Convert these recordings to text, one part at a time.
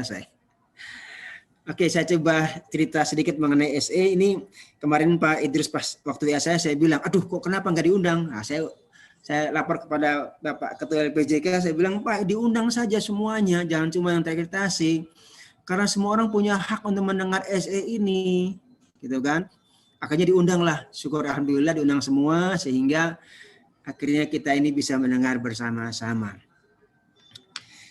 selesai. Oke, saya coba cerita sedikit mengenai SE ini. Kemarin Pak Idrus pas waktu WA saya bilang, aduh kok kenapa nggak diundang? Nah, saya lapor kepada Bapak Ketua LPJK, saya bilang, Pak diundang saja semuanya, jangan cuma yang terakreditasi. Karena semua orang punya hak untuk mendengar SE ini, gitu kan? Akhirnya diundanglah, syukur alhamdulillah diundang semua, sehingga akhirnya kita ini bisa mendengar bersama-sama.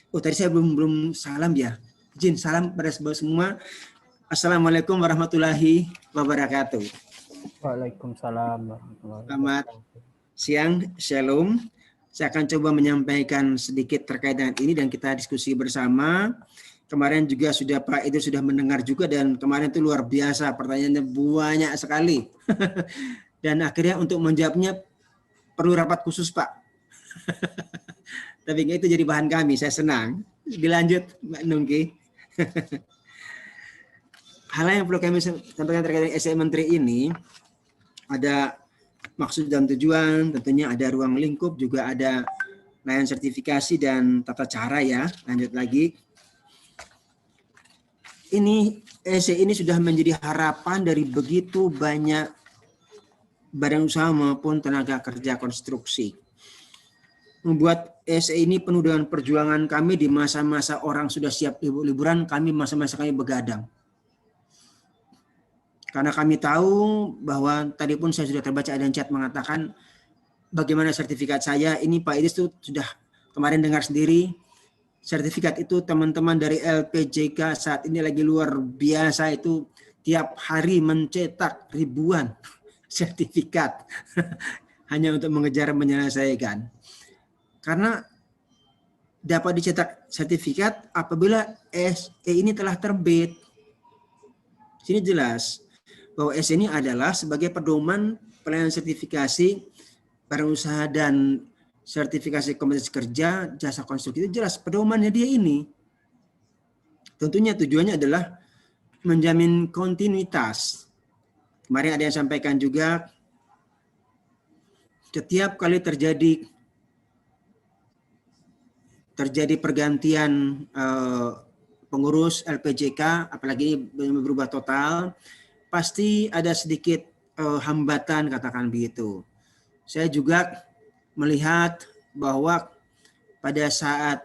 Oh tadi saya belum salam ya. Izin salam pada semua. Assalamualaikum warahmatullahi wabarakatuh. Waalaikumsalam warahmatullahi Selamat wabarakatuh. siang, shalom. Saya akan coba menyampaikan sedikit terkait dengan ini dan kita diskusi bersama. Kemarin juga sudah Pak itu sudah mendengar juga dan kemarin itu luar biasa, pertanyaannya banyak sekali. Dan akhirnya untuk menjawabnya perlu rapat khusus Pak. Tapi itu jadi bahan kami, saya senang. Dilanjut Mbak Nungki. Hal yang perlu kami sampaikan terkait dengan SE Menteri ini, ada maksud dan tujuan, tentunya ada ruang lingkup, juga ada layanan sertifikasi dan tata cara ya. Lanjut lagi. Ini SE ini sudah menjadi harapan dari begitu banyak badan usaha maupun tenaga kerja konstruksi. Membuat SE ini penuh dengan perjuangan kami di masa-masa orang sudah siap liburan, kami masa-masa kami begadang. Karena kami tahu bahwa tadi pun saya sudah terbaca ada chat mengatakan bagaimana sertifikat saya, ini Pak Idris itu sudah kemarin dengar sendiri, sertifikat itu teman-teman dari LPJK saat ini lagi luar biasa itu tiap hari mencetak ribuan sertifikat hanya untuk mengejar menyelesaikan. Karena dapat dicetak sertifikat apabila SE ini telah terbit. Sini jelas bahwa SE ini adalah sebagai pedoman pelayanan sertifikasi barang usaha dan sertifikasi kompetensi kerja jasa konstruksi, itu jelas pedomannya dia ini. Tentunya tujuannya adalah menjamin kontinuitas. Kemarin ada yang sampaikan juga setiap kali terjadi pergantian pengurus LPJK, apalagi ini berubah total, pasti ada sedikit hambatan, katakan begitu. Saya juga melihat bahwa pada saat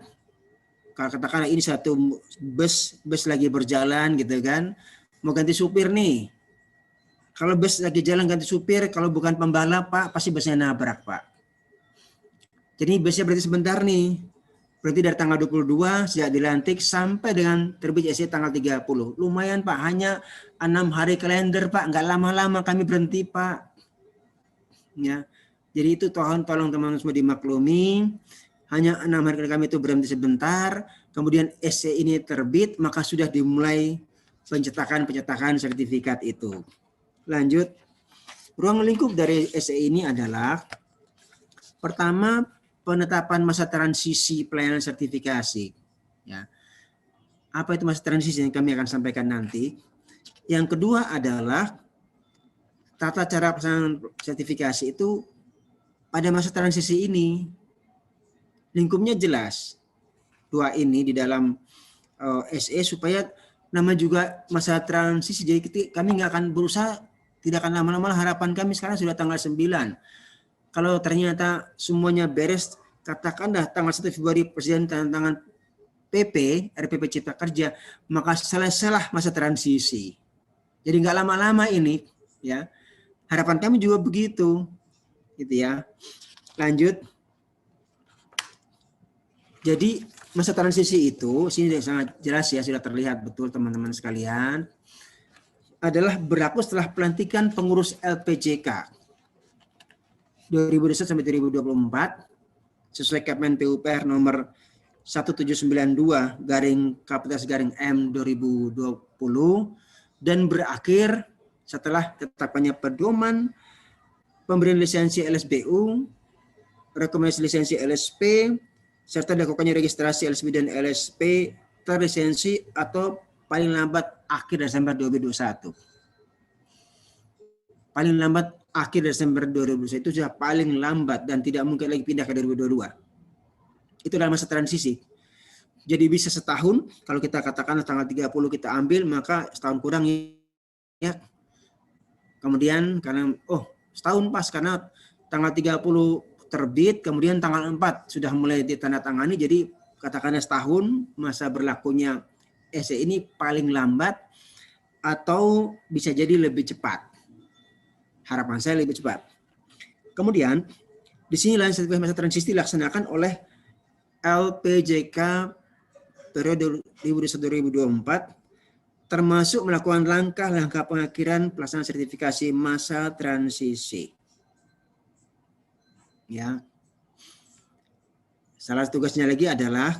katakanlah ini satu bus lagi berjalan gitu kan, mau ganti supir nih. Kalau bus lagi jalan ganti supir, kalau bukan pembalap Pak, pasti busnya nabrak Pak. Jadi busnya berarti sebentar nih. Berarti dari tanggal 22 sejak dilantik sampai dengan terbit SE tanggal 30. Lumayan Pak, hanya 6 hari kalender Pak, nggak lama-lama kami berhenti Pak. Ya. Jadi itu tolong teman-teman semua dimaklumi. Hanya 6 hari kami itu berhenti sebentar, kemudian SE ini terbit, maka sudah dimulai pencetakan sertifikat itu. Lanjut, ruang lingkup dari SE ini adalah pertama, penetapan masa transisi pelayanan sertifikasi. Ya. Apa itu masa transisi yang kami akan sampaikan nanti. Yang kedua adalah tata cara pelaksanaan sertifikasi itu pada masa transisi ini. Lingkupnya jelas. Dua ini di dalam SE supaya nama juga masa transisi. Jadi kami nggak akan berusaha, tidak akan lama-lama. Harapan kami sekarang sudah tanggal 9. Kalau ternyata semuanya beres, katakanlah tanggal 1 Februari Presiden tanda tangan RPP Cipta Kerja, maka selesailah masa transisi. Jadi nggak lama-lama ini, ya. Harapan kami juga begitu, gitu ya. Lanjut. Jadi masa transisi itu, sini sangat jelas ya, sudah terlihat betul teman-teman sekalian, adalah berlaku setelah pelantikan pengurus LPJK 2021 sampai 2024 sesuai Kemen PUPR nomor 1792/M 2020 dan berakhir setelah tetapkannya pedoman pemberian lisensi LSBU, rekomendasi lisensi LSP, serta dilakukannya registrasi LSB dan LSP terlisensi atau paling lambat akhir Desember 2021. Paling lambat akhir Desember 2021 itu sudah paling lambat dan tidak mungkin lagi pindah ke 2022. Itu adalah masa transisi. Jadi bisa setahun, kalau kita katakan tanggal 30 kita ambil, maka setahun kurang ya. Kemudian karena, setahun pas karena tanggal 30 terbit, kemudian tanggal 4 sudah mulai ditandatangani, jadi katakanlah setahun masa berlakunya SE ini paling lambat, atau bisa jadi lebih cepat. Harapan saya lebih cepat. Kemudian, di sini sertifikasi masa transisi dilaksanakan oleh LPJK periode 2021-2024, termasuk melakukan langkah-langkah pengakhiran pelaksanaan sertifikasi masa transisi. Ya. Salah satu tugasnya lagi adalah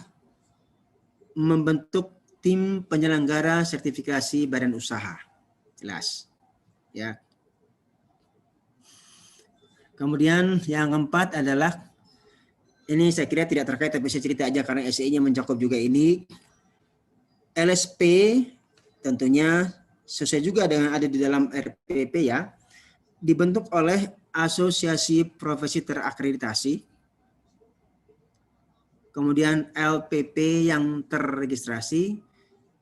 membentuk tim penyelenggara sertifikasi badan usaha. Jelas. Ya. Kemudian yang keempat adalah, ini saya kira tidak terkait tapi saya cerita aja karena SEI-nya mencakup juga ini. LSP tentunya sesuai juga dengan ada di dalam RPP ya, dibentuk oleh asosiasi profesi terakreditasi. Kemudian LPP yang terregistrasi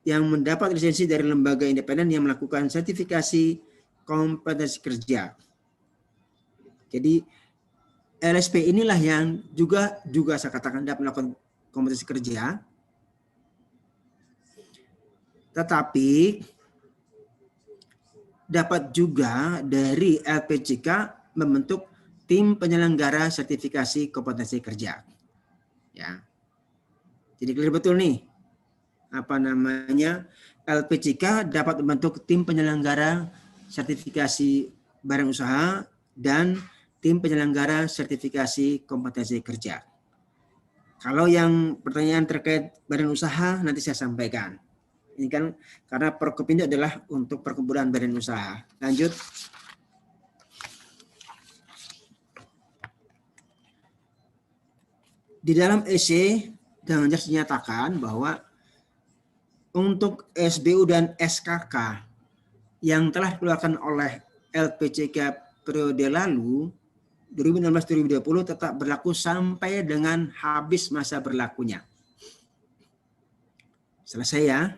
yang mendapat lisensi dari lembaga independen yang melakukan sertifikasi kompetensi kerja. Jadi LSP inilah yang juga saya katakan dapat melakukan kompetensi kerja. Tetapi dapat juga dari LPJK membentuk tim penyelenggara sertifikasi kompetensi kerja. Ya. Jadi clear betul nih. LPJK dapat membentuk tim penyelenggara sertifikasi badan usaha dan tim penyelenggara sertifikasi kompetensi kerja. Kalau yang pertanyaan terkait badan usaha nanti saya sampaikan. Ini kan karena Perkopindo adalah untuk perkumpulan badan usaha. Lanjut. Di dalam EC dengan jelas dinyatakan bahwa untuk SBU dan SKK yang telah dikeluarkan oleh LPJK periode lalu 2016-2020 tetap berlaku sampai dengan habis masa berlakunya. Selesai ya?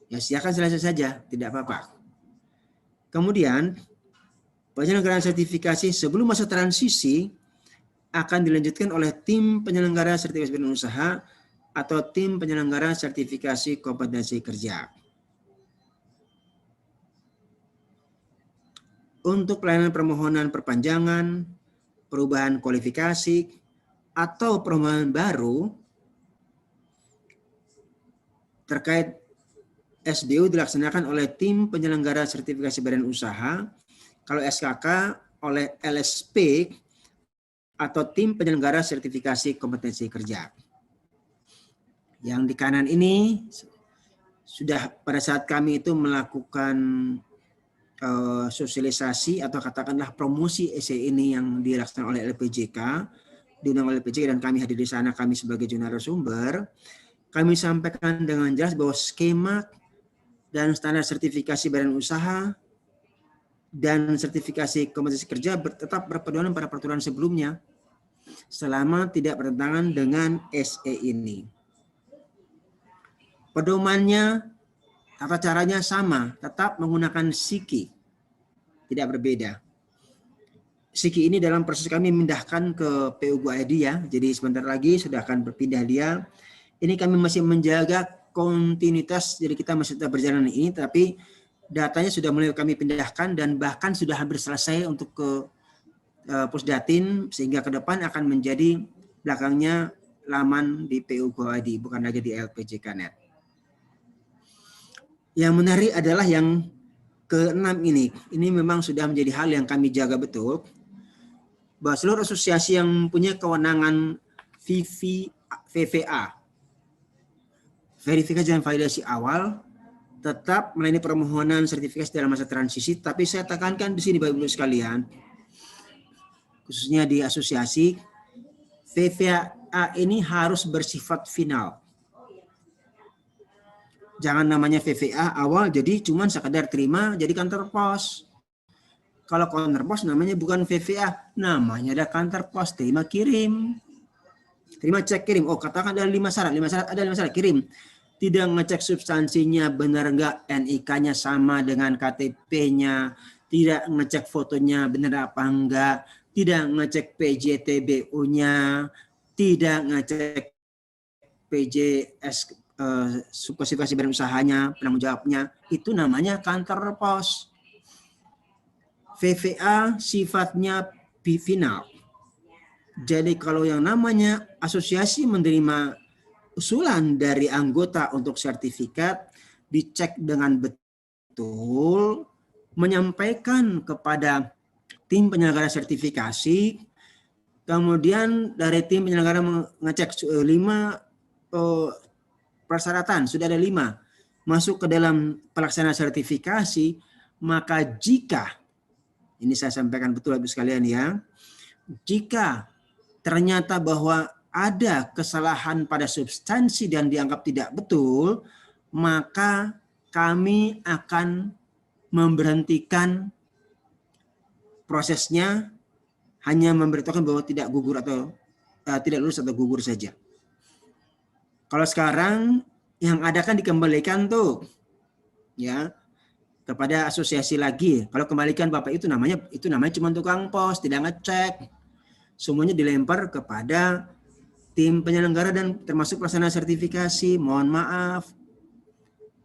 Ya silakan selesai saja, tidak apa-apa. Kemudian penyelenggaraan sertifikasi sebelum masa transisi akan dilanjutkan oleh tim penyelenggara sertifikasi badan usaha atau tim penyelenggara sertifikasi kompetensi kerja. Untuk pelayanan permohonan perpanjangan, perubahan kualifikasi, atau permohonan baru terkait SBU dilaksanakan oleh tim penyelenggara sertifikasi badan usaha, kalau SKK oleh LSP atau tim penyelenggara sertifikasi kompetensi kerja. Yang di kanan ini sudah pada saat kami itu melakukan sosialisasi atau katakanlah promosi SE ini yang dilaksanakan oleh LPJK, diundang oleh LPJK dan kami hadir di sana, kami sebagai narasumber, kami sampaikan dengan jelas bahwa skema dan standar sertifikasi badan usaha dan sertifikasi kompetensi kerja tetap berpedoman pada peraturan sebelumnya selama tidak bertentangan dengan SE ini. Pedomannya, tata caranya sama, tetap menggunakan SIKI, tidak berbeda. SIKI ini dalam proses kami memindahkan ke PU GoID ya, jadi sebentar lagi sudah akan berpindah dia. Ini kami masih menjaga kontinuitas, jadi kita masih tetap berjalan ini, tapi datanya sudah mulai kami pindahkan dan bahkan sudah hampir selesai untuk ke Pusdatin, sehingga ke depan akan menjadi belakangnya laman di PU GoID, bukan lagi di LPJK.net. Yang menarik adalah yang ke-6 ini. Ini memang sudah menjadi hal yang kami jaga betul, bahwa seluruh asosiasi yang punya kewenangan VVA, verifikasi dan validasi awal, tetap melayani permohonan sertifikasi dalam masa transisi. Tapi saya tekankan di sini Bapak Ibu sekalian, khususnya di asosiasi, VVA ini harus bersifat final. Jangan namanya VVA awal jadi cuman sekedar terima jadi kantor pos. Kalau kantor pos namanya bukan VVA, namanya ada kantor pos terima kirim. Terima, cek, kirim. Oh, katakan ada 5 syarat. 5 syarat, ada 5 syarat, kirim. Tidak ngecek substansinya benar enggak, NIK-nya sama dengan KTP-nya, tidak ngecek fotonya benar apa enggak, tidak ngecek PJTBU-nya, tidak ngecek PJS spesifikasi badan usahanya, penanggung jawabnya, itu namanya kantor pos. VVA sifatnya final. Jadi kalau yang namanya asosiasi menerima usulan dari anggota untuk sertifikat, dicek dengan betul, menyampaikan kepada tim penyelenggara sertifikasi, kemudian dari tim penyelenggara mengecek 5 persyaratan, sudah ada 5 masuk ke dalam pelaksana sertifikasi, maka jika, ini saya sampaikan betul Ibu sekalian ya, jika ternyata bahwa ada kesalahan pada substansi dan dianggap tidak betul, maka kami akan memberhentikan prosesnya, hanya memberitahukan bahwa tidak gugur atau tidak lulus atau gugur saja. Kalau sekarang yang ada kan dikembalikan tuh ya kepada asosiasi lagi. Kalau kembalikan Bapak itu namanya cuma tukang pos, tidak ngecek. Semuanya dilempar kepada tim penyelenggara dan termasuk pelaksana sertifikasi. Mohon maaf.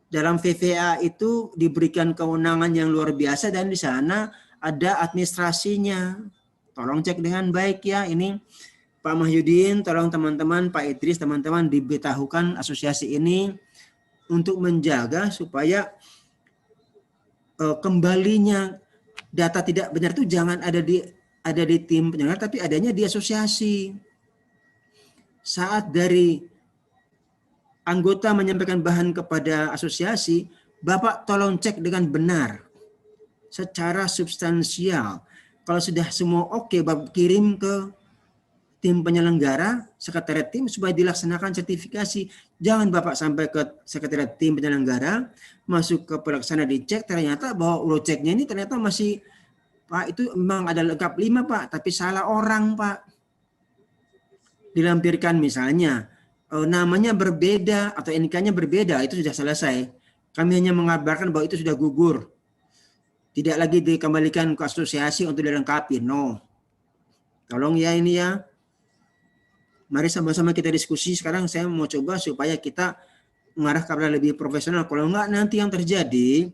Dalam VVA itu diberikan kewenangan yang luar biasa dan di sana ada administrasinya. Tolong cek dengan baik ya. Ini Pak Mahyudin, tolong teman-teman, Pak Idris, teman-teman diberitahukan asosiasi ini untuk menjaga supaya kembalinya data tidak benar itu jangan ada di tim penyelenggara, tapi adanya di asosiasi. Saat dari anggota menyampaikan bahan kepada asosiasi, Bapak tolong cek dengan benar secara substansial. Kalau sudah semua oke, Bapak kirim ke tim penyelenggara, sekretariat tim supaya dilaksanakan sertifikasi. Jangan Bapak sampai ke sekretariat tim penyelenggara, masuk ke pelaksana dicek, ternyata bahwa urut ceknya ini ternyata masih, Pak itu memang ada lengkap 5 Pak, tapi salah orang Pak. Dilampirkan misalnya, namanya berbeda atau NIK-nya berbeda, itu sudah selesai. Kami hanya mengabarkan bahwa itu sudah gugur. Tidak lagi dikembalikan ke asosiasi untuk dilengkapi, no. Tolong ya ini ya. Mari sama-sama kita diskusi. Sekarang saya mau coba supaya kita mengarah kepada lebih profesional. Kalau enggak nanti yang terjadi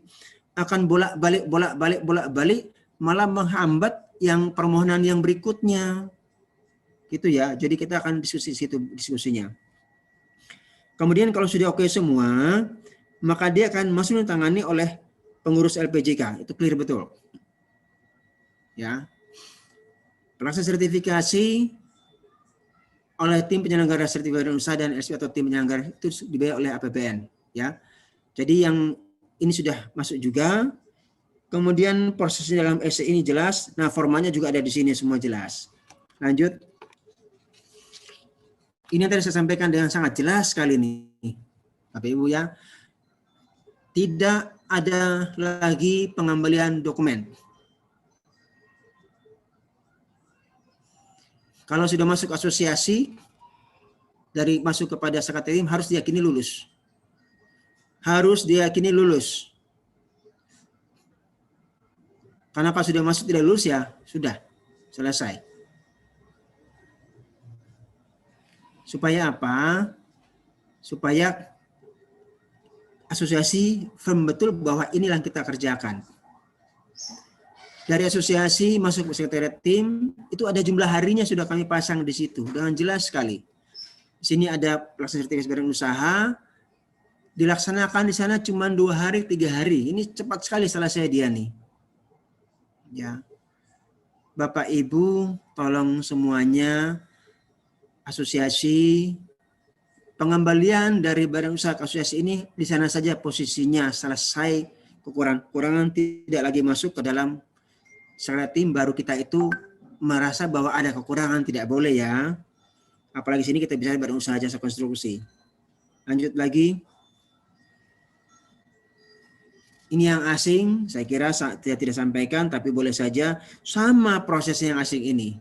akan bolak-balik malah menghambat yang permohonan yang berikutnya. Gitu ya. Jadi kita akan diskusi situ diskusinya. Kemudian kalau sudah oke semua, maka dia akan masuk ditangani oleh pengurus LPJK. Itu clear betul. Ya. Pelaksana sertifikasi oleh tim penyelenggara sertifikat badan usaha dan SP atau tim penyelenggara itu dibayar oleh APBN ya. Jadi yang ini sudah masuk juga. Kemudian prosesnya dalam SC ini jelas. Nah, formatnya juga ada di sini semua jelas. Lanjut. Ini yang tadi saya sampaikan dengan sangat jelas sekali nih, Bapak Ibu ya. Tidak ada lagi pengembalian dokumen. Kalau sudah masuk asosiasi, dari masuk kepada sekretariat harus diyakini lulus. Harus diyakini lulus. Karena kalau sudah masuk tidak lulus ya sudah selesai. Supaya apa? Supaya asosiasi firm betul bahwa inilah yang kita kerjakan. Dari asosiasi masuk ke sekretariat tim, itu ada jumlah harinya sudah kami pasang di situ dengan jelas sekali. Di sini ada pelaksana sertifikasi badan usaha, dilaksanakan di sana cuma 2 hari, 3 hari. Ini cepat sekali selesai dia nih. Ya, Bapak Ibu, tolong semuanya asosiasi pengembalian dari badan usaha ke asosiasi ini di sana saja posisinya selesai, kekurangan tidak lagi masuk ke dalam sekretariat tim, baru kita itu merasa bahwa ada kekurangan, tidak boleh ya. Apalagi sini kita bicara badan usaha jasa konstruksi. Lanjut lagi. Ini yang asing, saya kira saya tidak sampaikan, tapi boleh saja sama prosesnya yang asing ini.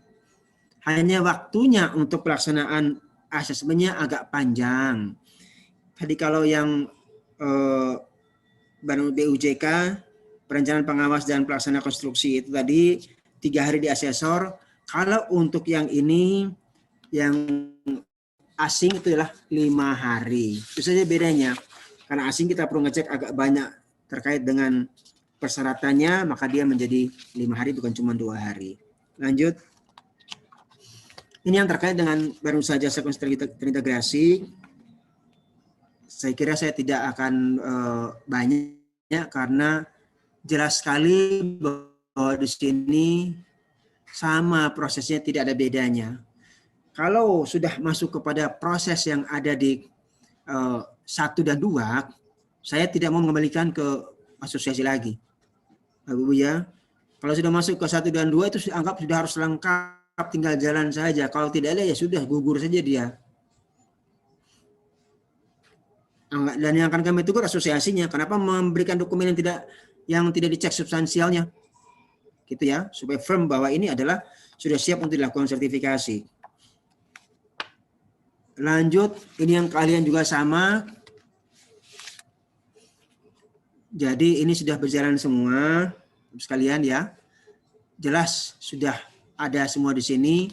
Hanya waktunya untuk pelaksanaan asesmennya agak panjang. Tadi kalau yang BUJK, perencanaan pengawas dan pelaksana konstruksi itu tadi 3 hari di asesor. Kalau untuk yang ini, yang asing itu adalah 5 hari. Itu saja bedanya. Karena asing kita perlu ngecek agak banyak terkait dengan persyaratannya, maka dia menjadi 5 hari bukan cuma 2 hari. Lanjut. Ini yang terkait dengan baru saja sekuens terintegrasi. Saya kira saya tidak akan banyak karena jelas sekali bahwa di sini sama prosesnya, tidak ada bedanya. Kalau sudah masuk kepada proses yang ada di 1 dan 2, saya tidak mau mengembalikan ke asosiasi lagi. Ibu ya, kalau sudah masuk ke 1 dan 2 itu anggap sudah harus lengkap, tinggal jalan saja. Kalau tidak ada ya sudah gugur saja dia. Dan yang akan kami tegur asosiasinya, kenapa memberikan dokumen yang tidak dicek substansialnya, gitu ya, supaya firm bahwa ini adalah sudah siap untuk dilakukan sertifikasi. Lanjut, ini yang kalian juga sama. Jadi ini sudah berjalan semua sekalian ya. Jelas sudah ada semua di sini.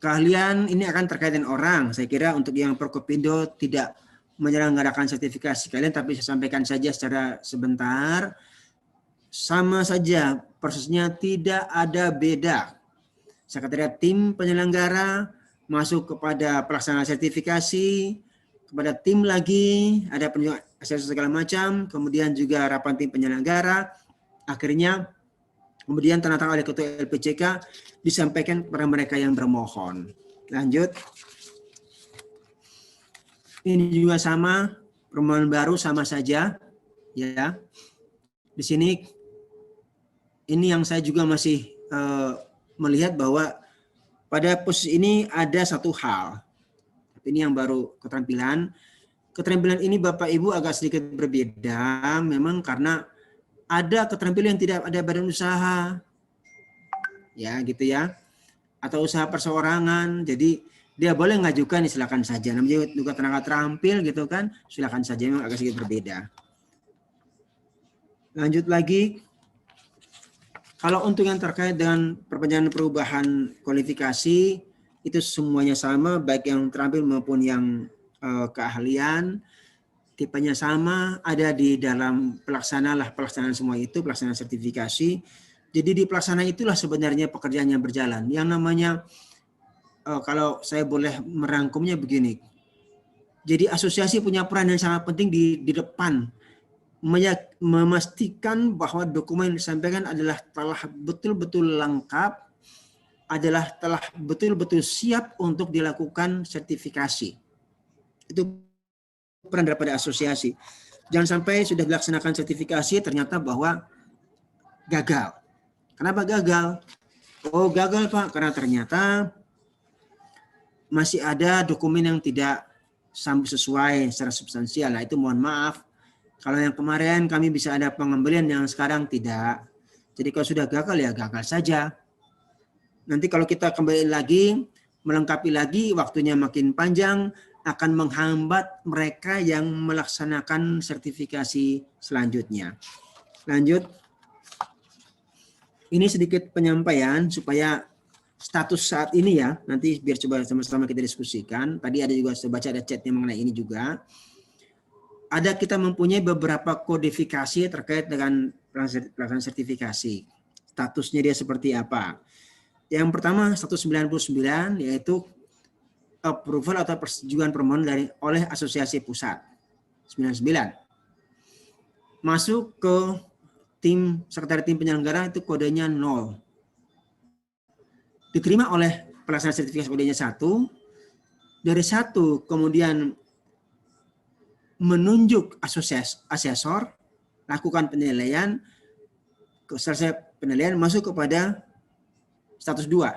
Kalian ini akan terkait dengan orang. Saya kira untuk yang Perkopindo tidak menyelenggarakan sertifikasi kalian, tapi saya sampaikan saja secara sebentar. Sama saja prosesnya, tidak ada beda. Sekretariat tim penyelenggara masuk kepada pelaksana sertifikasi, kepada tim lagi, ada penunjuk asesor segala macam, kemudian juga rapat tim penyelenggara, akhirnya kemudian tanda tangan oleh ketua LPJK disampaikan kepada mereka yang bermohon. Lanjut. Ini juga sama, permohonan baru sama saja, ya. Di sini ini yang saya juga masih melihat bahwa pada posisi ini ada satu hal. Ini yang baru keterampilan. Keterampilan ini Bapak Ibu agak sedikit berbeda, memang karena ada keterampilan yang tidak ada badan usaha, ya gitu ya, atau usaha perseorangan. Jadi dia boleh mengajukan, silakan saja. Namanya juga tenaga terampil gitu kan, silakan saja, memang agak sedikit berbeda. Lanjut lagi. Kalau untuk yang terkait dengan perpanjangan perubahan kualifikasi, itu semuanya sama, baik yang terampil maupun yang keahlian, tipenya sama, ada di dalam pelaksanaan semua itu, pelaksanaan sertifikasi. Jadi di pelaksanaan itulah sebenarnya pekerjaan yang berjalan. Yang namanya, kalau saya boleh merangkumnya begini, jadi asosiasi punya peran yang sangat penting di depan, memastikan bahwa dokumen yang disampaikan adalah telah betul-betul lengkap, adalah telah betul-betul siap untuk dilakukan sertifikasi. Itu peran daripada asosiasi. Jangan sampai sudah dilaksanakan sertifikasi ternyata bahwa gagal. Kenapa gagal? Oh gagal Pak, karena ternyata masih ada dokumen yang tidak sesuai secara substansial. Nah itu mohon maaf. Kalau yang kemarin kami bisa ada pengembalian, yang sekarang tidak. Jadi kalau sudah gagal ya gagal saja. Nanti kalau kita kembali lagi, melengkapi lagi, waktunya makin panjang, akan menghambat mereka yang melaksanakan sertifikasi selanjutnya. Lanjut. Ini sedikit penyampaian supaya status saat ini ya, nanti biar coba sama-sama kita diskusikan. Tadi ada juga, saya baca ada chatnya mengenai ini juga. Ada kita mempunyai beberapa kodifikasi terkait dengan pelaksanaan sertifikasi. Statusnya dia seperti apa? Yang pertama 199 yaitu approval atau persetujuan permohonan oleh asosiasi pusat. 99. Masuk ke tim sekretariat tim penyelenggara itu kodenya 0. Diterima oleh pelaksana sertifikasi kodenya 1. Dari 1 kemudian menunjuk asesor, lakukan penilaian, selesai penilaian masuk kepada status 2.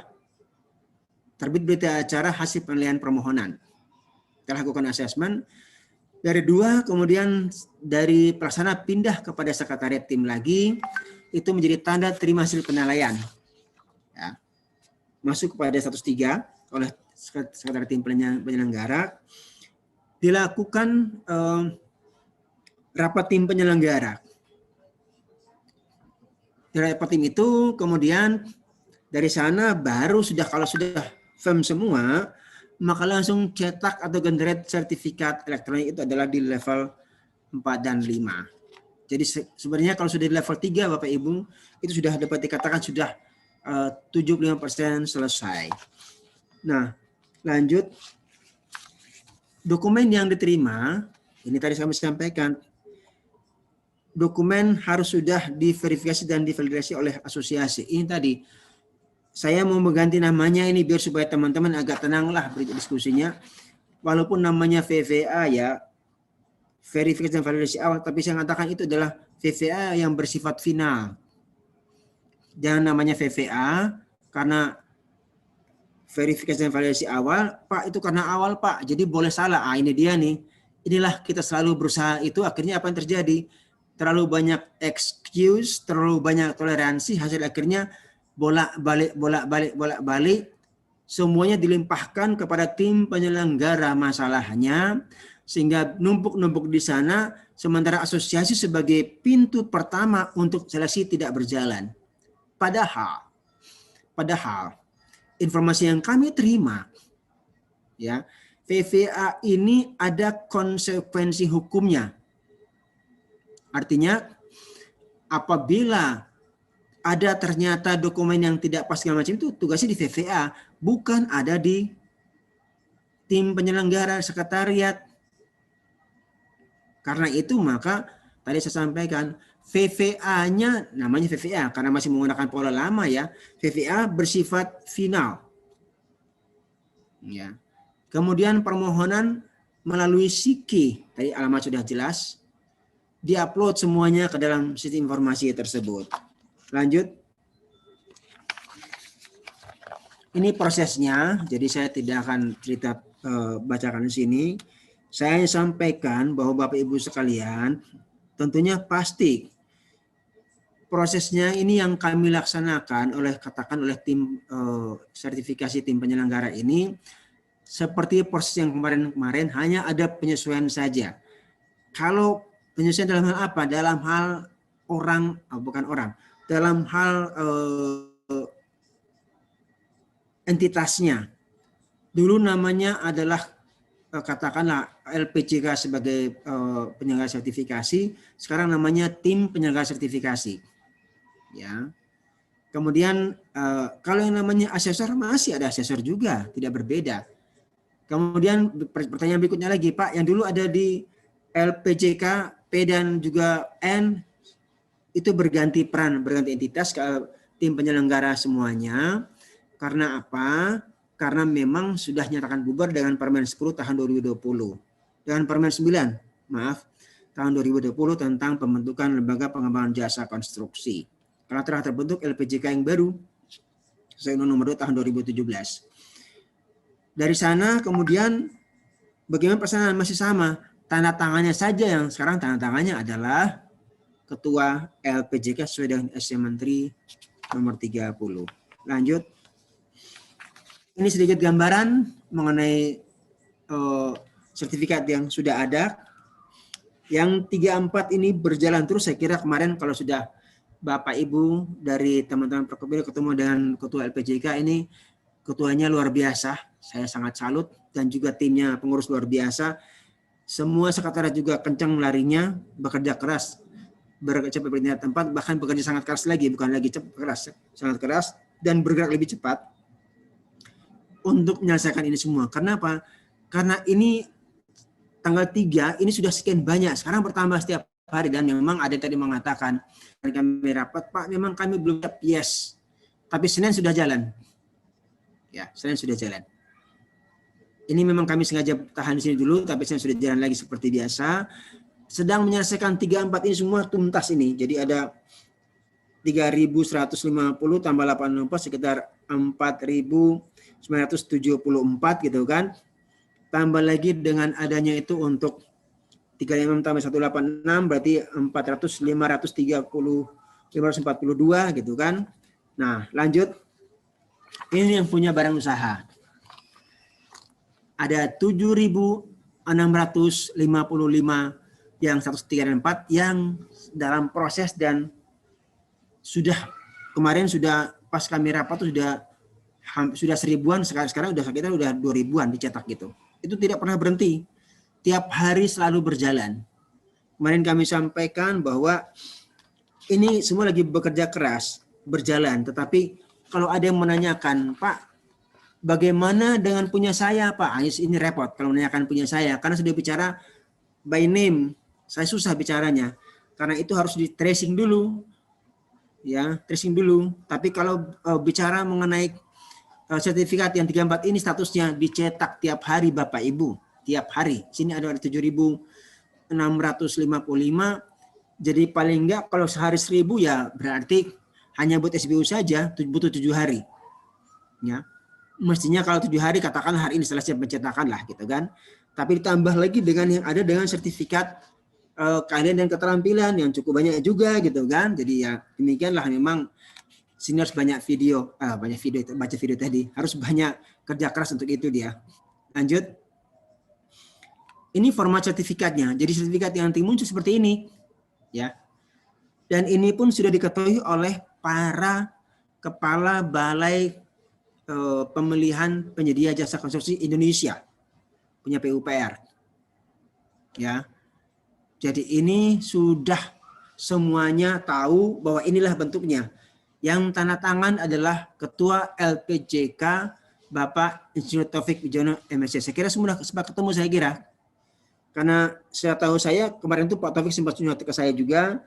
Terbit berita acara hasil penilaian permohonan. Kita lakukan asesmen. Dari 2 kemudian dari pelaksana pindah kepada sekretariat tim lagi, itu menjadi tanda terima hasil penilaian. Ya. Masuk kepada status 3 oleh sekretariat tim penyelenggara, dilakukan rapat tim penyelenggara. Di rapat tim itu kemudian dari sana baru kalau sudah firm semua, maka langsung cetak atau generate sertifikat elektronik itu adalah di level 4 dan 5. Jadi sebenarnya kalau sudah di level 3 Bapak Ibu, itu sudah dapat dikatakan sudah 75% selesai. Nah, lanjut. Dokumen yang diterima, ini tadi kami sampaikan, dokumen harus sudah diverifikasi dan divalidasi oleh asosiasi. Ini tadi, saya mau mengganti namanya ini biar supaya teman-teman agak tenanglah berdiskusinya. Walaupun namanya VVA ya, verifikasi dan validasi awal, tapi saya katakan itu adalah VVA yang bersifat final. Jangan namanya VVA, karena verifikasi dan validasi awal, Pak itu karena awal Pak, jadi boleh salah. Ini dia nih, inilah kita selalu berusaha itu, akhirnya apa yang terjadi? Terlalu banyak excuse, terlalu banyak toleransi, hasil akhirnya bolak-balik, semuanya dilimpahkan kepada tim penyelenggara masalahnya, sehingga numpuk-numpuk di sana, sementara asosiasi sebagai pintu pertama untuk seleksi tidak berjalan. Padahal informasi yang kami terima, ya, VVA ini ada konsekuensi hukumnya. Artinya, apabila ada ternyata dokumen yang tidak pas segala macam itu tugasnya di VVA, bukan ada di tim penyelenggara sekretariat. Karena itu maka tadi saya sampaikan VVA-nya namanya VVA karena masih menggunakan pola lama ya. VVA bersifat final. Ya. Kemudian permohonan melalui SIKI, tadi alamat sudah jelas, diupload semuanya ke dalam sistem informasi tersebut. Lanjut. Ini prosesnya, jadi saya tidak akan cerita bacakan di sini. Saya sampaikan bahwa Bapak Ibu sekalian, tentunya pasti prosesnya ini yang kami laksanakan oleh tim sertifikasi tim penyelenggara ini seperti proses yang kemarin hanya ada penyesuaian saja. Kalau penyesuaian dalam hal apa? Dalam hal dalam hal entitasnya. Dulu namanya adalah katakanlah LPJK sebagai penyelenggara sertifikasi, sekarang namanya tim penyelenggara sertifikasi. Ya. Kemudian kalau yang namanya asesor masih ada asesor juga, tidak berbeda. Kemudian pertanyaan berikutnya lagi, Pak, yang dulu ada di LPJK, P dan juga N itu berganti peran, berganti entitas ke tim penyelenggara semuanya. Karena apa? Karena memang sudah nyatakan bubar dengan Permen 10 tahun 2020. Dengan Permen 9, tahun 2020 tentang pembentukan lembaga pengembangan jasa konstruksi. Karena telah terbentuk LPJK yang baru, sesuai Undang-Undang Nomor 2 tahun 2017. Dari sana kemudian bagaimana pelaksanaan masih sama. Tanda tangannya saja yang sekarang tanda tangannya adalah Ketua LPJK sesuai dengan SC Menteri nomor 30. Lanjut. Ini sedikit gambaran mengenai sertifikat yang sudah ada. Yang 3-4 ini berjalan terus. Saya kira kemarin kalau sudah Bapak Ibu dari teman-teman Prokopimda ketemu dengan Ketua LPJK ini, ketuanya luar biasa. Saya sangat salut dan juga timnya pengurus luar biasa. Semua sekretariat juga kencang larinya, bekerja keras, cepat berpindah tempat, bahkan bekerja sangat keras lagi, bukan lagi cepat keras, sangat keras dan bergerak lebih cepat untuk menyelesaikan ini semua. Kenapa? Karena ini tanggal 3 ini sudah sekian banyak, sekarang bertambah setiap hari dan memang ada tadi mengatakan kami rapat, Pak, memang kami belum siap, yes, tapi Senin sudah jalan. Ya, Senin sudah jalan. Ini memang kami sengaja tahan di sini dulu, tapi Senin sudah jalan lagi seperti biasa. Sedang menyelesaikan 3-4 ini semua tuntas ini. Jadi ada 3.150 tambah 84 sekitar 4.974 gitu kan. Tambah lagi dengan adanya itu untuk 35 tambah 186 berarti 542 gitu kan. Nah, lanjut. Ini yang punya barang usaha. ada 7.655 yang 103 dan 4 yang dalam proses dan sudah kemarin sudah pas kami rapat tuh sudah 1.000-an, sekarang kita udah 2.000-an dicetak gitu. Itu tidak pernah berhenti. Tiap hari selalu berjalan. Kemarin kami sampaikan bahwa ini semua lagi bekerja keras, berjalan. Tetapi kalau ada yang menanyakan, Pak, bagaimana dengan punya saya, Pak? Ini repot kalau menanyakan punya saya. Karena sudah bicara by name, saya susah bicaranya. Karena itu harus di tracing dulu. Ya, tracing dulu. Tapi kalau bicara mengenai sertifikat yang 34 ini statusnya dicetak tiap hari Bapak Ibu. Tiap hari. Sini ada 7.655. Jadi paling enggak kalau sehari 1.000 ya berarti hanya buat SBU saja butuh 7 hari. Ya. Mestinya kalau 7 hari katakan hari ini selesai pencetakan lah gitu kan. Tapi ditambah lagi dengan yang ada dengan sertifikat keahlian dan keterampilan yang cukup banyak juga gitu kan. Jadi ya demikianlah memang sini harus banyak video, baca video tadi. Harus banyak kerja keras untuk itu dia. Lanjut. Ini format sertifikatnya. Jadi sertifikat yang nanti muncul seperti ini. Ya. Dan ini pun sudah diketahui oleh para kepala balai pemilihan penyedia jasa konstruksi Indonesia, punya PUPR. Ya. Jadi ini sudah semuanya tahu bahwa inilah bentuknya. Yang tanda tangan adalah Ketua LPJK Bapak Insinyur Taufik Wijono MSc. Saya kira semua sempat ketemu saya kira. Karena saya tahu saya kemarin itu Pak Taufik sempat nyurat ke saya juga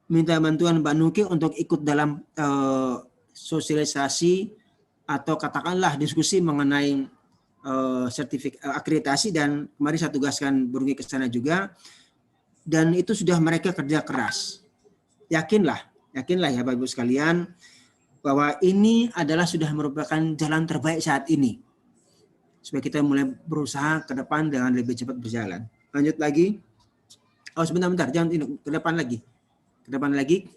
minta bantuan Mbak Nuki untuk ikut dalam sosialisasi atau katakanlah diskusi mengenai sertifikat akreditasi, dan kemarin saya tugaskan Burungi ke sana juga, dan itu sudah mereka kerja keras. Yakinlah ya Bapak Ibu sekalian bahwa ini adalah sudah merupakan jalan terbaik saat ini supaya kita mulai berusaha ke depan dengan lebih cepat berjalan. Lanjut lagi. Oh sebentar, jangan ini ke depan lagi. Ke depan lagi.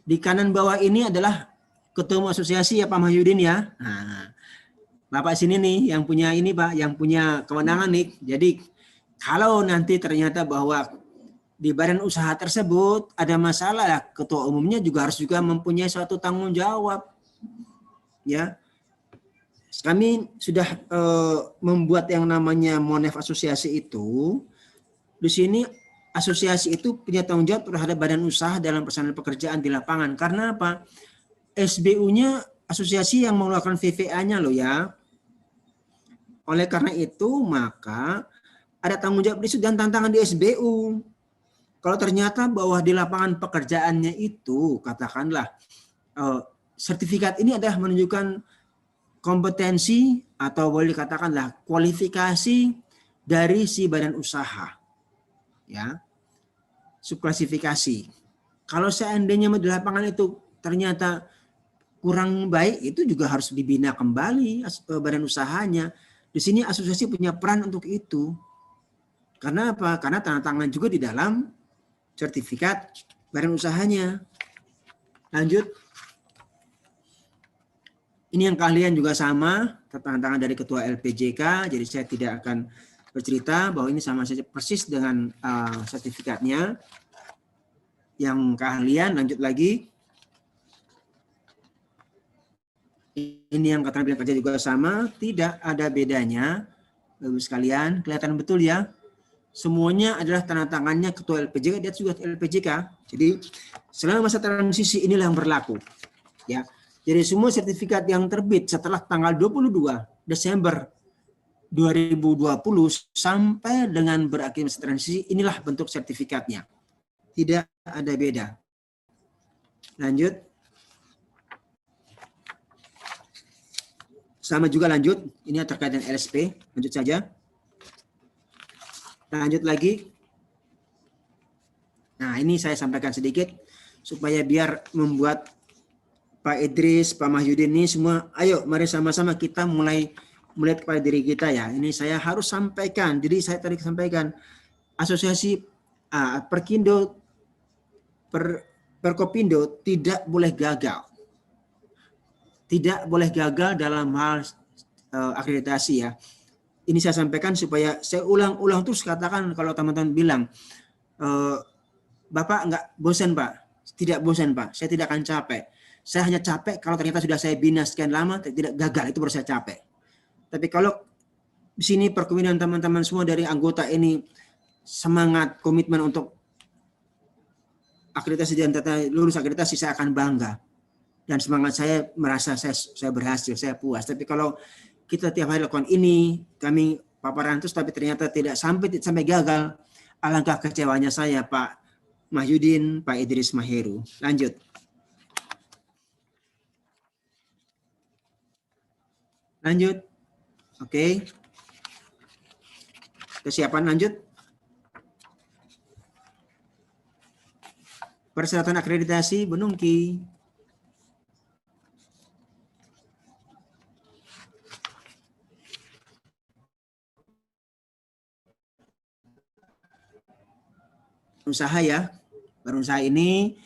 Di kanan bawah ini adalah Ketua Asosiasi ya Pak Mahyudin ya. Nah, Bapak sini nih yang punya ini Pak, yang punya kewenangan nih. Jadi kalau nanti ternyata bahwa di badan usaha tersebut ada masalah, ketua umumnya juga harus mempunyai suatu tanggung jawab. Ya. Kami sudah membuat yang namanya Monef asosiasi itu. Di sini asosiasi itu punya tanggung jawab terhadap badan usaha dalam pelaksanaan pekerjaan di lapangan. Karena apa? SBU-nya asosiasi yang mengeluarkan VVA-nya loh ya. Oleh karena itu maka ada tanggung jawab di situ dan tantangan di SBU. Kalau ternyata bahwa di lapangan pekerjaannya itu katakanlah sertifikat ini adalah menunjukkan kompetensi atau boleh dikatakanlah kualifikasi dari si badan usaha. Ya, subklasifikasi. Kalau seandainya di lapangan itu ternyata kurang baik, itu juga harus dibina kembali badan usahanya. Di sini asosiasi punya peran untuk itu. Karena apa? Karena tanda tangan juga di dalam sertifikat badan usahanya. Lanjut. Ini yang keahlian juga sama, tanda tangan dari Ketua LPJK. Jadi saya tidak akan bercerita bahwa ini sama saja persis dengan sertifikatnya. Yang keahlian, lanjut lagi. Ini yang keterampilan kerja juga sama, tidak ada bedanya. Bapak sekalian, kelihatan betul ya. Semuanya adalah tanda tangannya Ketua LPJK, dia juga LPJK. Jadi selama masa transisi inilah yang berlaku. Ya. Jadi semua sertifikat yang terbit setelah tanggal 22 Desember 2020 sampai dengan berakhir masa transisi, inilah bentuk sertifikatnya. Tidak ada beda. Lanjut. Sama juga lanjut. Ini terkait dengan LSP. Lanjut saja. Lanjut lagi. Nah, ini saya sampaikan sedikit supaya biar membuat Pak Idris, Pak Mahyudin ini semua, ayo mari sama-sama kita mulai melihat kepada diri kita ya. Ini saya harus sampaikan. Jadi saya tadi sampaikan asosiasi Perkindo, Perkopindo tidak boleh gagal. Tidak boleh gagal dalam hal akreditasi ya. ini saya sampaikan supaya saya ulang-ulang terus katakan kalau teman-teman bilang, Bapak nggak bosan Pak? Tidak bosan Pak, saya tidak akan capek. Saya hanya capek kalau ternyata sudah saya bina sekian lama, tidak gagal, itu baru saya capek. Tapi kalau di sini perkembangan teman-teman semua dari anggota ini semangat, komitmen untuk akreditasi dan lulus akreditasi, saya akan bangga. Dan semangat saya merasa saya berhasil, saya puas. Tapi kalau kita tiap hari lakukan ini, kami paparan terus tapi ternyata tidak sampai gagal, alangkah kecewanya saya Pak Mahyudin, Pak Idris Maheru. Lanjut. Lanjut. Oke. Kesiapan lanjut. Persyaratan akreditasi Benungki. Usaha ya, berusaha ini.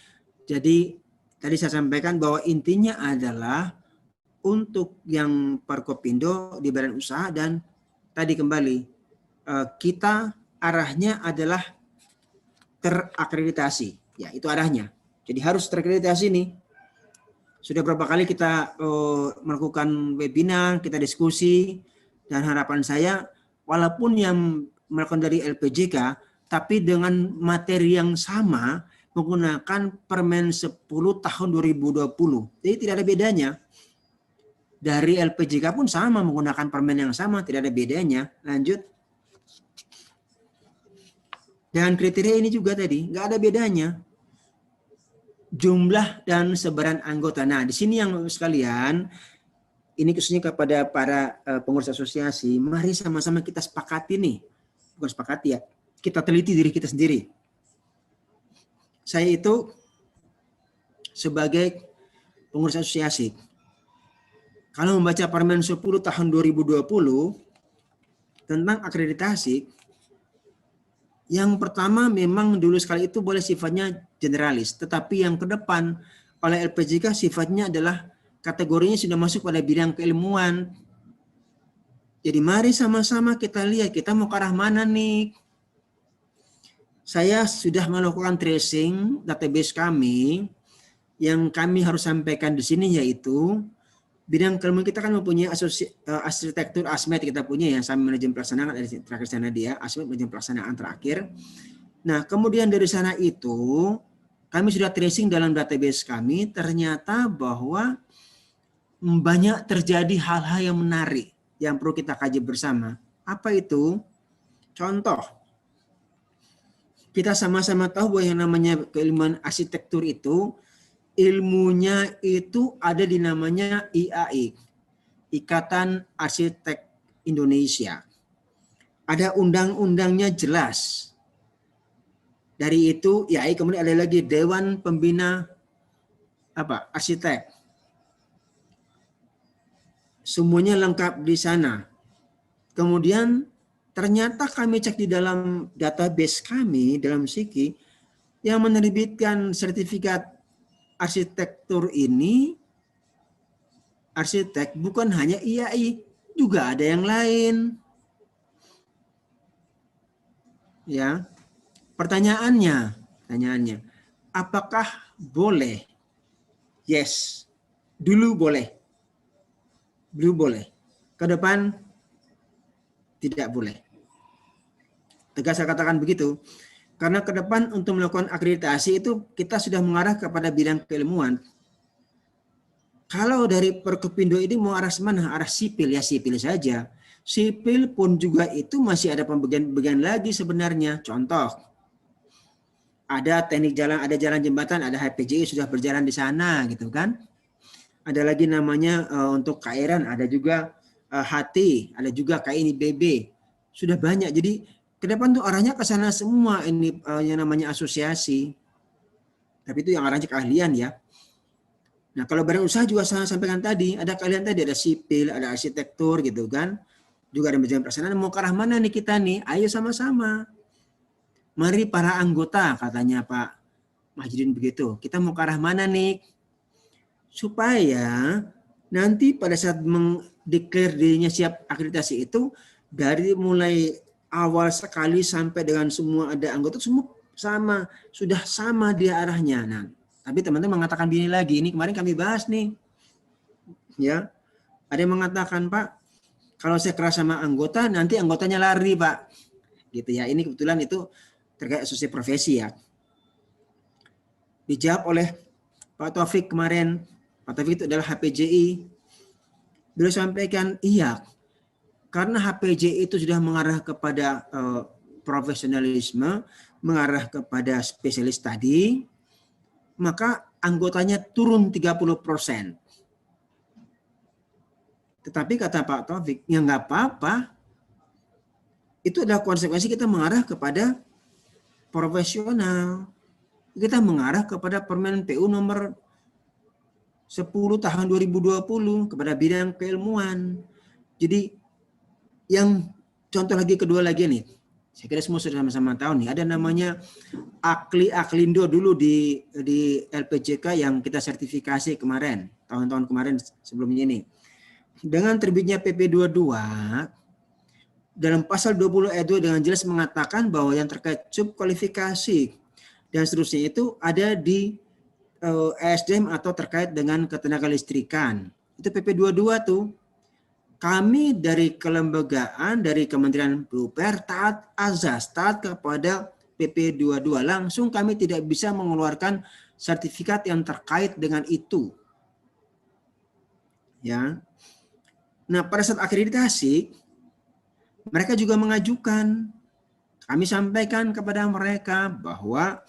Jadi tadi saya sampaikan bahwa intinya adalah untuk yang Perkopindo di badan usaha, dan tadi kembali kita arahnya adalah terakreditasi, ya itu arahnya. Jadi harus terakreditasi nih. Sudah berapa kali kita melakukan webinar, kita diskusi, dan harapan saya walaupun yang melakukan dari LPJK tapi dengan materi yang sama menggunakan Permen 10 tahun 2020. Jadi tidak ada bedanya. Dari LPJK pun sama menggunakan permen yang sama, tidak ada bedanya. Lanjut. Dan kriteria ini juga tadi nggak ada bedanya. Jumlah dan sebaran anggota. Nah, di sini yang sekalian, ini khususnya kepada para pengurus asosiasi, mari sama-sama kita sepakati nih. Bukan sepakati ya, kita teliti diri kita sendiri. Saya itu sebagai pengurus asosiasi, kalau membaca Permen 10 tahun 2020 tentang akreditasi, yang pertama memang dulu sekali itu boleh sifatnya generalis, tetapi yang ke depan oleh LPJK sifatnya adalah kategorinya sudah masuk pada bidang keilmuan. Jadi mari sama-sama kita lihat kita mau ke arah mana nih. Saya sudah melakukan tracing database kami, yang kami harus sampaikan di sini yaitu bidang keilmuan kita kan mempunyai arsitektur ASMED kita punya ya, sama manajemen pelaksanaan dari terakhir sana dia, ASMED manajemen pelaksanaan terakhir. Nah kemudian dari sana itu kami sudah tracing dalam database kami, ternyata bahwa banyak terjadi hal-hal yang menarik yang perlu kita kaji bersama. Apa itu? Contoh, kita sama-sama tahu bahwa yang namanya keilmuan arsitektur itu ilmunya itu ada di namanya IAI, Ikatan Arsitek Indonesia. Ada undang-undangnya jelas. Dari itu IAI, kemudian ada lagi Dewan Pembina Arsitek. Semuanya lengkap di sana. Kemudian ternyata kami cek di dalam database kami, dalam Siki, yang menerbitkan sertifikat arsitektur ini, arsitek bukan hanya IAI, juga ada yang lain. Ya, pertanyaannya, apakah boleh? Yes, dulu boleh. Ke depan tidak boleh. Tegas saya katakan begitu. Karena ke depan untuk melakukan akreditasi itu kita sudah mengarah kepada bidang keilmuan. Kalau dari Perkopindo ini mau arah mana? Arah sipil, ya sipil saja. Sipil pun juga itu masih ada pembagian-pembagian lagi sebenarnya. Contoh, ada teknik jalan, ada jalan jembatan, ada HPJI sudah berjalan di sana gitu kan. Ada lagi namanya untuk KRN, ada juga HT, ada juga KINIBB. Sudah banyak. Jadi ke depan tuh arahnya ke sana semua ini yang namanya asosiasi. Tapi itu yang arahnya keahlian ya. Nah kalau badan usaha juga saya sampaikan tadi, ada keahlian tadi, ada sipil, ada arsitektur gitu kan. Juga ada manajemen pelaksanaan. Mau ke arah mana nih kita nih? Ayo sama-sama. Mari para anggota, katanya Pak Mahyudin begitu. Kita mau ke arah mana nih? Supaya nanti pada saat mendeklar dirinya siap akreditasi itu, Dari mulai awal sekali sampai dengan semua ada anggota semua sama, sudah sama dia arahnya. Nah, tapi teman-teman mengatakan begini lagi, ini kemarin kami bahas nih. Ya. Ada yang mengatakan, Pak, kalau saya keras sama anggota nanti anggotanya lari, Pak. Gitu ya. Ini kebetulan itu terkait asosiasi profesi ya. Dijawab oleh Pak Taufik kemarin. Pak Taufik itu adalah HPJI. Beliau sampaikan, iya, karena HPJI itu sudah mengarah kepada profesionalisme, mengarah kepada spesialis tadi, maka anggotanya turun 30%. Tetapi kata Pak Taufik, ya nggak apa-apa. Itu adalah konsekuensi kita mengarah kepada profesional. Kita mengarah kepada Permen PU nomor 10 tahun 2020 kepada bidang keilmuan. Jadi yang contoh lagi kedua lagi nih, saya kira semua sudah sama-sama tahu nih, ada namanya Aklindo dulu di LPJK yang kita sertifikasi kemarin, tahun-tahun kemarin sebelumnya ini. Dengan terbitnya PP 22, dalam pasal 20 ayat 2 dengan jelas mengatakan bahwa yang terkait subkualifikasi dan seterusnya itu ada di ESDM atau terkait dengan ketenagalistrikan. Itu PP 22 tuh. Kami dari kelembagaan, dari Kementerian PUPR taat azas, taat kepada PP 22. Langsung kami tidak bisa mengeluarkan sertifikat yang terkait dengan itu. Ya. Nah, pada saat akreditasi, mereka juga mengajukan. Kami sampaikan kepada mereka bahwa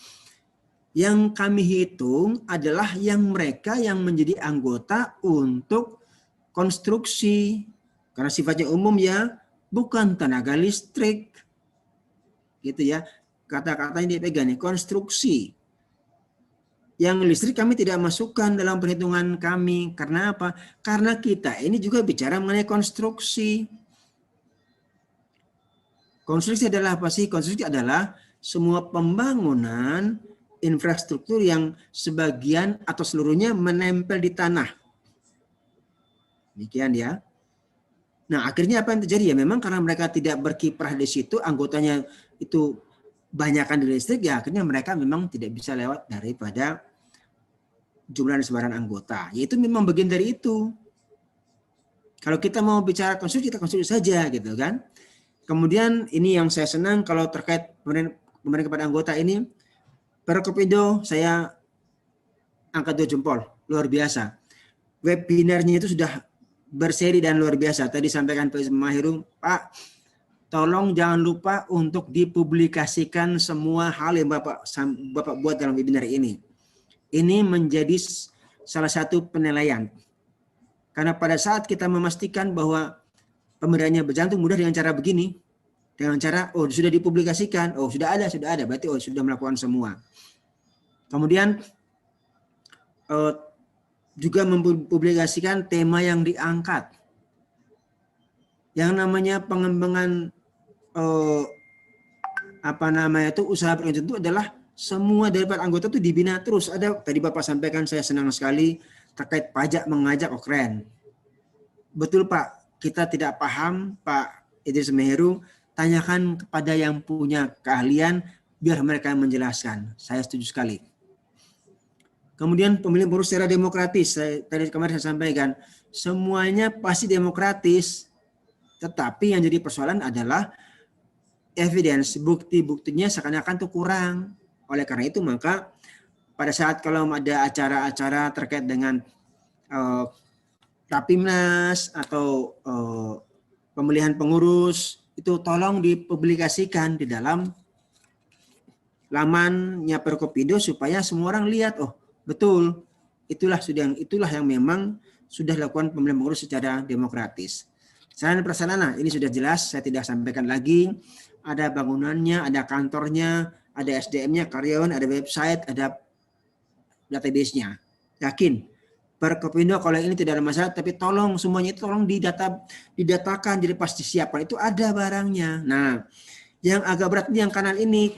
yang kami hitung adalah yang mereka yang menjadi anggota untuk konstruksi. Karena sifatnya umum ya, bukan tenaga listrik. Gitu ya. Kata-katanya dipegang nih, konstruksi. Yang listrik kami tidak masukkan dalam perhitungan kami. Karena apa? Karena kita ini juga bicara mengenai konstruksi. Konstruksi adalah apa sih? Konstruksi adalah semua pembangunan infrastruktur yang sebagian atau seluruhnya menempel di tanah. Demikian ya. Nah, akhirnya apa yang terjadi? Ya memang karena mereka tidak berkiprah di situ, anggotanya itu banyakkan di listrik, ya akhirnya mereka memang tidak bisa lewat daripada jumlah dan sebaran anggota. Yaitu memang bagian dari itu. Kalau kita mau bicara konstruksi, kita konstruksi saja gitu kan. Kemudian ini yang saya senang kalau terkait pemberian kepada anggota ini, Perkopindo saya angkat 2 jempol, luar biasa. Webinarnya itu sudah berseri dan luar biasa. Tadi sampaikan Pak Mahiru, Pak, tolong jangan lupa untuk dipublikasikan semua hal yang Bapak buat dalam webinar ini. Ini menjadi salah satu penilaian. Karena pada saat kita memastikan bahwa pemberiannya berjalan itu mudah dengan cara begini. Dengan cara, oh sudah dipublikasikan, oh sudah ada, berarti oh sudah melakukan semua. Kemudian juga mempublikasikan tema yang diangkat. Yang namanya pengembangan usaha berkelanjutan itu adalah semua daripada anggota itu dibina terus. Ada tadi Bapak sampaikan, saya senang sekali terkait pajak mengajak, oh keren. Betul Pak, kita tidak paham Pak Idris Meheru, tanyakan kepada yang punya keahlian biar mereka menjelaskan. Saya setuju sekali. Kemudian pemilihan pengurus secara demokratis. Tadi kemarin saya sampaikan, semuanya pasti demokratis. Tetapi yang jadi persoalan adalah evidence, bukti-buktinya seakan-akan itu kurang. Oleh karena itu maka pada saat kalau ada acara-acara terkait dengan Rapimnas atau pemilihan pengurus, itu tolong dipublikasikan di dalam lamannya Perkopindo supaya semua orang lihat, oh betul, itulah yang memang sudah dilakukan pemilihan pengurus secara demokratis. Sarana prasarana ini sudah jelas, saya tidak sampaikan lagi. Ada bangunannya, ada kantornya, ada SDM-nya, karyawan, ada website, ada database-nya. Yakin, Perkopindo kalau ini tidak ada masalah, tapi tolong semuanya itu tolong didatakan, jadi pasti siapkan, itu ada barangnya. Nah, yang agak berat ini yang kanan ini,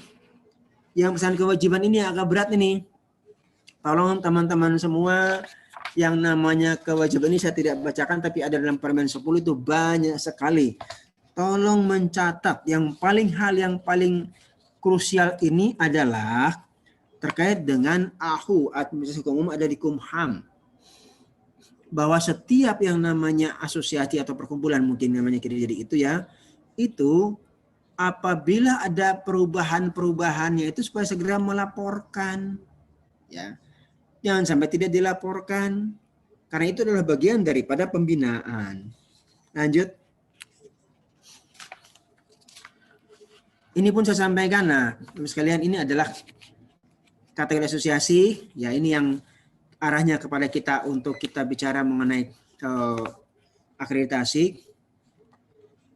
yang pesan kewajiban ini yang agak berat ini. Tolong teman-teman semua, yang namanya kewajiban ini saya tidak bacakan, tapi ada dalam Permen 10 itu banyak sekali. tolong mencatat yang paling krusial ini adalah terkait dengan AHU, Administrasi Hukum Umum, ada di Kumham. Bahwa setiap yang namanya asosiasi atau perkumpulan, mungkin namanya kira jadi itu ya, itu apabila ada perubahannya itu supaya segera melaporkan, ya, jangan sampai tidak dilaporkan, karena itu adalah bagian daripada pembinaan. Lanjut. Ini pun saya sampaikan, nah, sekalian, ini adalah kategori asosiasi, ya, ini yang arahnya kepada kita untuk kita bicara mengenai akreditasi.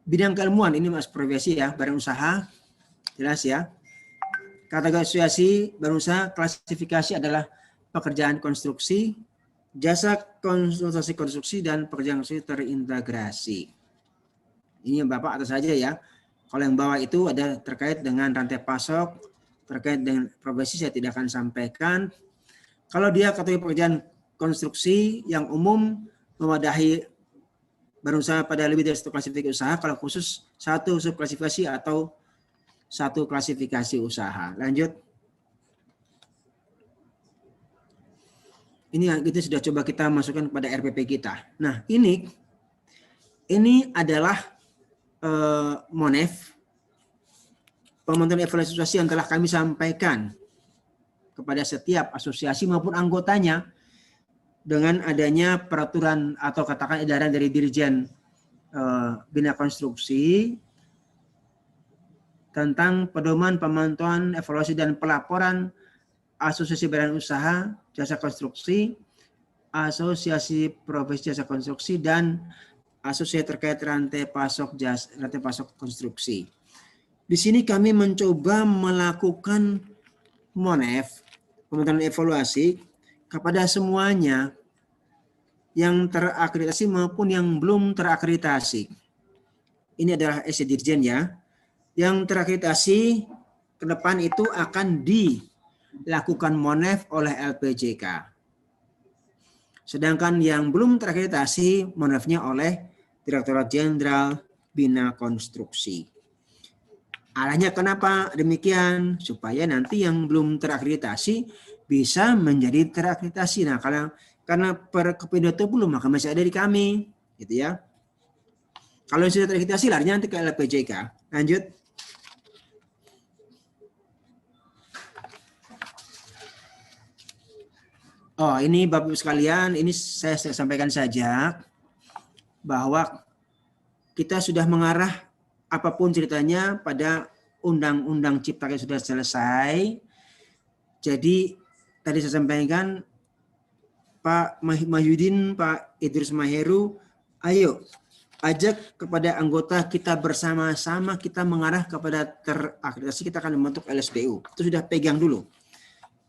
Bidang keilmuan ini mas profesi ya, badan usaha, jelas ya. Kategori asosiasi badan usaha, klasifikasi adalah pekerjaan konstruksi, jasa konsultasi konstruksi, dan pekerjaan konstruksi terintegrasi. Ini yang Bapak atas saja ya. Kalau yang bawah itu ada terkait dengan rantai pasok, terkait dengan profesi saya tidak akan sampaikan. Kalau dia kategori pekerjaan konstruksi yang umum memadahi badan usaha pada lebih dari satu klasifikasi usaha, kalau khusus satu subklasifikasi atau satu klasifikasi usaha. Lanjut. Ini yang kita sudah coba kita masukkan pada RPP kita. Nah, ini adalah MONEF, pemantauan evaluasi yang telah kami sampaikan kepada setiap asosiasi maupun anggotanya dengan adanya peraturan atau katakan edaran dari Dirjen Bina Konstruksi tentang pedoman pemantauan evaluasi dan pelaporan asosiasi badan usaha jasa konstruksi, asosiasi profesi jasa konstruksi, dan asosiasi terkait rantai pasok konstruksi. Di sini kami mencoba melakukan MONEF, pemantauan evaluasi kepada semuanya yang terakreditasi maupun yang belum terakreditasi. Ini adalah SC Dirjen ya. Yang terakreditasi ke depan itu akan dilakukan MONEF oleh LPJK. Sedangkan yang belum terakreditasi MONEF-nya oleh Direktorat Jenderal Bina Konstruksi. Arahnya kenapa demikian? Supaya nanti yang belum terakreditasi bisa menjadi terakreditasi. Nah, karena per Kepindo itu belum, maka masih ada di kami, gitu ya. Kalau sudah terakreditasi, larinya nanti ke LPJK. Lanjut. Oh, ini Bapak Ibu sekalian, ini saya sampaikan saja bahwa kita sudah mengarah apapun ceritanya pada Undang-Undang Cipta Kerja sudah selesai. Jadi tadi saya sampaikan Pak Mahyudin, Pak Idrus Maheru, ayo ajak kepada anggota kita bersama-sama kita mengarah kepada terakreditasi, kita akan membentuk LSPU. Itu sudah pegang dulu.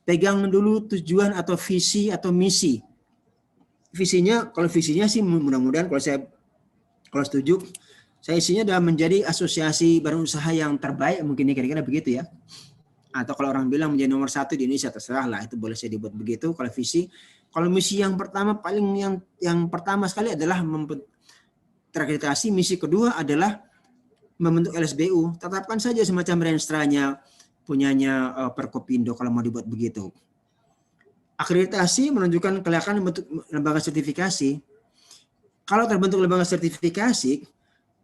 Pegang dulu tujuan atau visi atau misi. Visinya, kalau visinya sih mudah-mudahan kalau setuju, saya isinya adalah menjadi asosiasi badan usaha yang terbaik, mungkin kira-kira begitu ya. Atau kalau orang bilang menjadi nomor 1 di Indonesia, terserah lah, itu boleh saya dibuat begitu. Kalau visi, kalau misi yang pertama yang pertama sekali adalah terakreditasi, misi kedua adalah membentuk LSBU. Tetapkan saja semacam renstranya punyanya Perkopindo kalau mau dibuat begitu. Akreditasi menunjukkan kelayakan bentuk lembaga sertifikasi. Kalau terbentuk lembaga sertifikasi,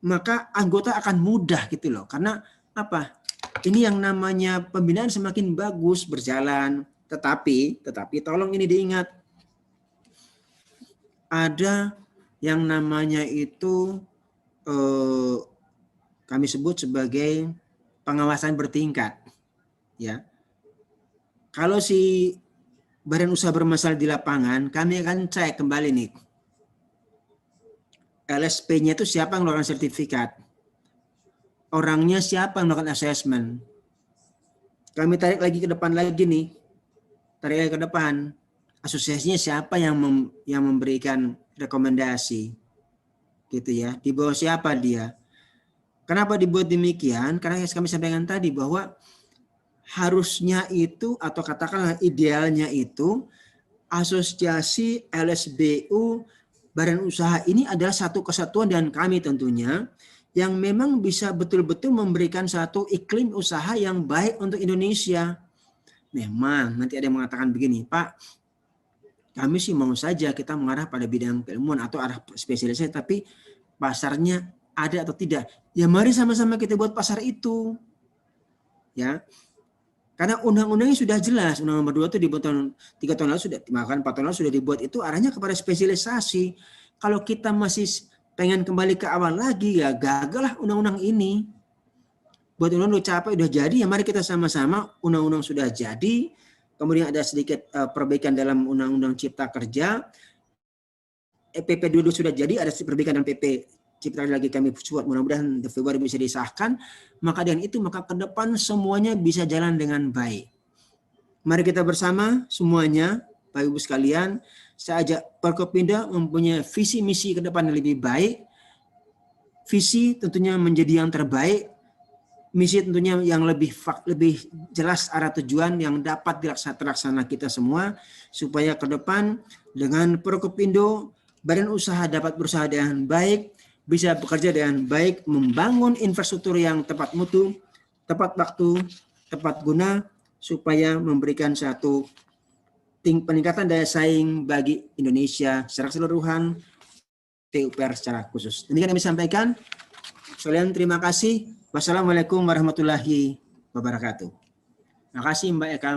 maka anggota akan mudah gitu loh. Karena apa? Ini yang namanya pembinaan semakin bagus berjalan. Tetapi tolong ini diingat. Ada yang namanya itu kami sebut sebagai pengawasan bertingkat. Ya. Kalau si badan usaha bermasalah di lapangan, kami akan cek kembali nih. LSP-nya itu siapa yang melakukan sertifikat? Orangnya siapa yang melakukan assessment? Kami tarik lagi ke depan lagi nih. Tarik lagi ke depan. Asosiasinya siapa yang memberikan rekomendasi? Gitu ya. Di bawah siapa dia? Kenapa dibuat demikian? Karena yang kami sampaikan tadi bahwa harusnya itu atau katakanlah idealnya itu asosiasi LSBU badan usaha ini adalah satu kesatuan dan kami tentunya yang memang bisa betul-betul memberikan satu iklim usaha yang baik untuk Indonesia. Memang nanti ada yang mengatakan begini, Pak, kami sih mau saja kita mengarah pada bidang keilmuan atau arah spesialisasi, tapi pasarnya ada atau tidak. Ya mari sama-sama kita buat pasar itu. Ya. Karena undang-undangnya sudah jelas, Undang Nomor 2 itu dibuat 3 tahun lalu sudah, bahkan 4 tahun lalu sudah dibuat, itu arahnya kepada spesialisasi. Kalau kita masih pengen kembali ke awal lagi, ya gagal lah undang-undang ini. Buat undang-undang udah capek, udah jadi, ya mari kita sama-sama, undang-undang sudah jadi, kemudian ada sedikit perbaikan dalam undang-undang Cipta Kerja, PP 22 sudah jadi, ada perbaikan dalam PP Cipta Kerja lagi kami buat, mudah-mudahan Februari bisa disahkan, maka dengan itu maka ke depan semuanya bisa jalan dengan baik. Mari kita bersama semuanya, Bapak Ibu sekalian, saya ajak Forkopimda mempunyai visi misi ke depan yang lebih baik, visi tentunya menjadi yang terbaik, misi tentunya yang lebih jelas arah tujuan yang dapat terlaksana kita semua, supaya ke depan dengan Forkopindo, badan usaha dapat berusaha dengan baik, bisa bekerja dengan baik, membangun infrastruktur yang tepat mutu, tepat waktu, tepat guna, supaya memberikan satu peningkatan daya saing bagi Indonesia secara keseluruhan, PUPR secara khusus. Demikian yang kami sampaikan. Sekalian terima kasih. Wassalamualaikum warahmatullahi wabarakatuh. Terima kasih Mbak Eka.